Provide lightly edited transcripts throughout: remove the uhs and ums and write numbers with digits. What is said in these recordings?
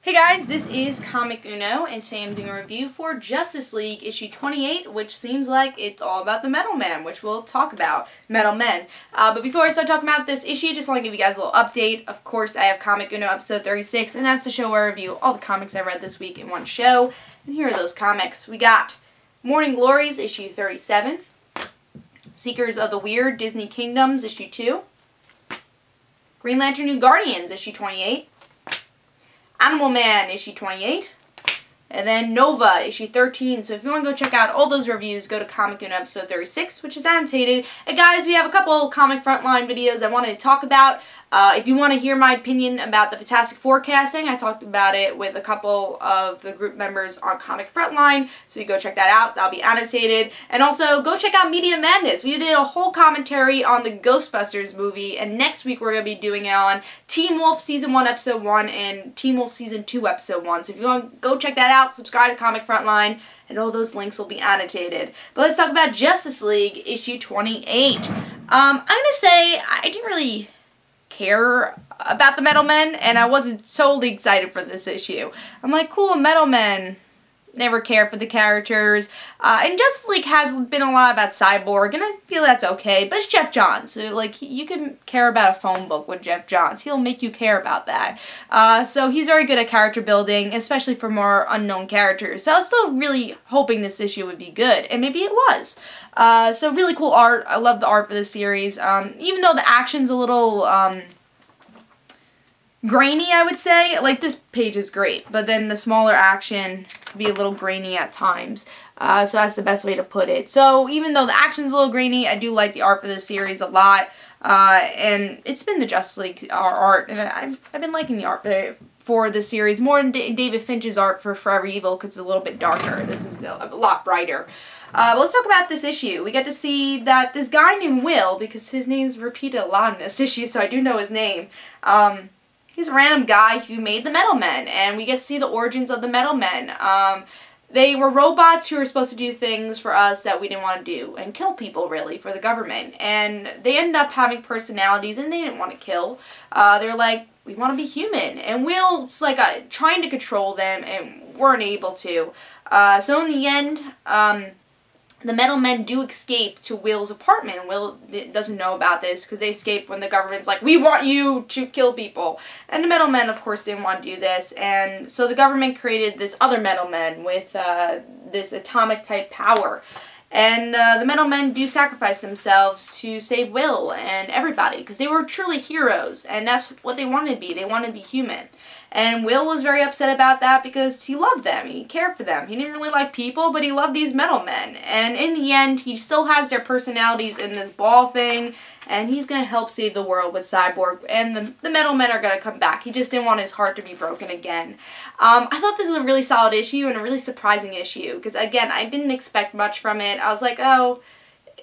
Hey guys, this is Comic Uno, and today I'm doing a review for Justice League issue 28, which seems like it's all about the Metal Man, which we'll talk about. Metal Men. But before I start talking about this issue, just want to give you guys a little update. Of course, I have Comic Uno episode 36, and that's the show where I review all the comics I read this week in one show. And here are those comics. We got Morning Glories issue 37, Seekers of the Weird Disney Kingdoms issue 2, Green Lantern New Guardians issue 28, Animal Man issue 28, and then Nova issue 13. So if you want to go check out all those reviews, go to Comic Uno episode 36, which is annotated. And guys, we have a couple comic frontline videos I wanted to talk about. If you want to hear my opinion about the Fantastic Forecasting, I talked about it with a couple of the group members on Comic Frontline, so you go check that out. That'll be annotated. And also, go check out Media Madness. We did a whole commentary on the Ghostbusters movie, and next week we're going to be doing it on Teen Wolf Season 1 Episode 1 and Teen Wolf Season 2 Episode 1. So if you want to go check that out, subscribe to Comic Frontline, and all those links will be annotated. But let's talk about Justice League issue 28. I'm going to say I didn't really care about the Metal Men, and I wasn't totally excited for this issue. I'm like, cool, Metal Men. Never cared for the characters. And Justice League has been a lot about Cyborg, and I feel that's okay, but it's Jeff Johns. So, like, you can care about a phone book with Jeff Johns. He'll make you care about that. So he's very good at character building, especially for more unknown characters. So I was still really hoping this issue would be good, and maybe it was. So really cool art. I love the art for this series. Even though the action's a little grainy, I would say. Like, this page is great, but then the smaller action can be a little grainy at times. So that's the best way to put it. So even though the action's a little grainy, I do like the art for this series a lot. And it's been the Justice League art, and I've been liking the art for this series more than David Finch's art for Forever Evil, because it's a little bit darker. This is a lot brighter. But let's talk about this issue. We get to see that this guy named Will, because his name's repeated a lot in this issue, so I do know his name. He's a random guy who made the Metal Men, and we get to see the origins of the Metal Men. They were robots who were supposed to do things for us that we didn't want to do, and kill people, really, for the government. And they ended up having personalities, and they didn't want to kill. They're like, we want to be human. And Will's like trying to control them, and weren't able to. So in the end, the Metal Men do escape to Will's apartment. Will doesn't know about this because they escape when the government's like, we want you to kill people. And the Metal Men, of course, didn't want to do this. And so the government created this other Metal Men with this atomic type power. And the Metal Men do sacrifice themselves to save Will and everybody, because they were truly heroes, and that's what they wanted to be. They wanted to be human. And Will was very upset about that because he loved them. He cared for them. He didn't really like people, but he loved these Metal Men. And in the end, he still has their personalities in this ball thing, and he's going to help save the world with Cyborg, and the Metal Men are going to come back. He just didn't want his heart to be broken again. I thought this was a really solid issue and a really surprising issue, because again, I didn't expect much from it. I was like, oh,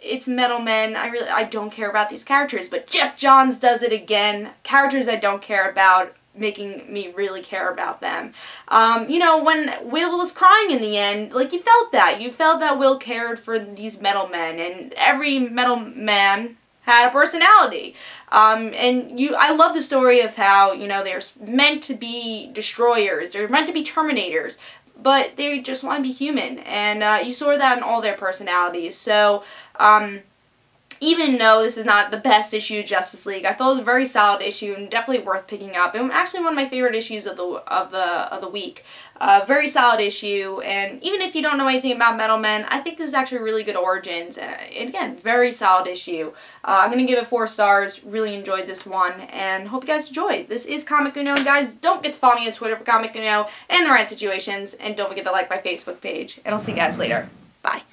it's Metal Men. I don't care about these characters, but Jeff Johns does it again. Characters I don't care about, making me really care about them. You know, when Will was crying in the end, like, you felt that. You felt that Will cared for these Metal Men, and every Metal Man had a personality. I love the story of how, you know, they're meant to be destroyers, they're meant to be Terminators, but they just want to be human, and you saw that in all their personalities. So, even though this is not the best issue of Justice League, I thought it was a very solid issue and definitely worth picking up. And actually one of my favorite issues of the week. Very solid issue, and even if you don't know anything about Metal Men, I think this is actually really good origins. And again, very solid issue. I'm going to give it 4 stars. Really enjoyed this one, and hope you guys enjoyed. This is Comic Uno, and guys, don't forget to follow me on Twitter for Comic Uno and the Rant Situations, and don't forget to like my Facebook page. And I'll see you guys later. Bye.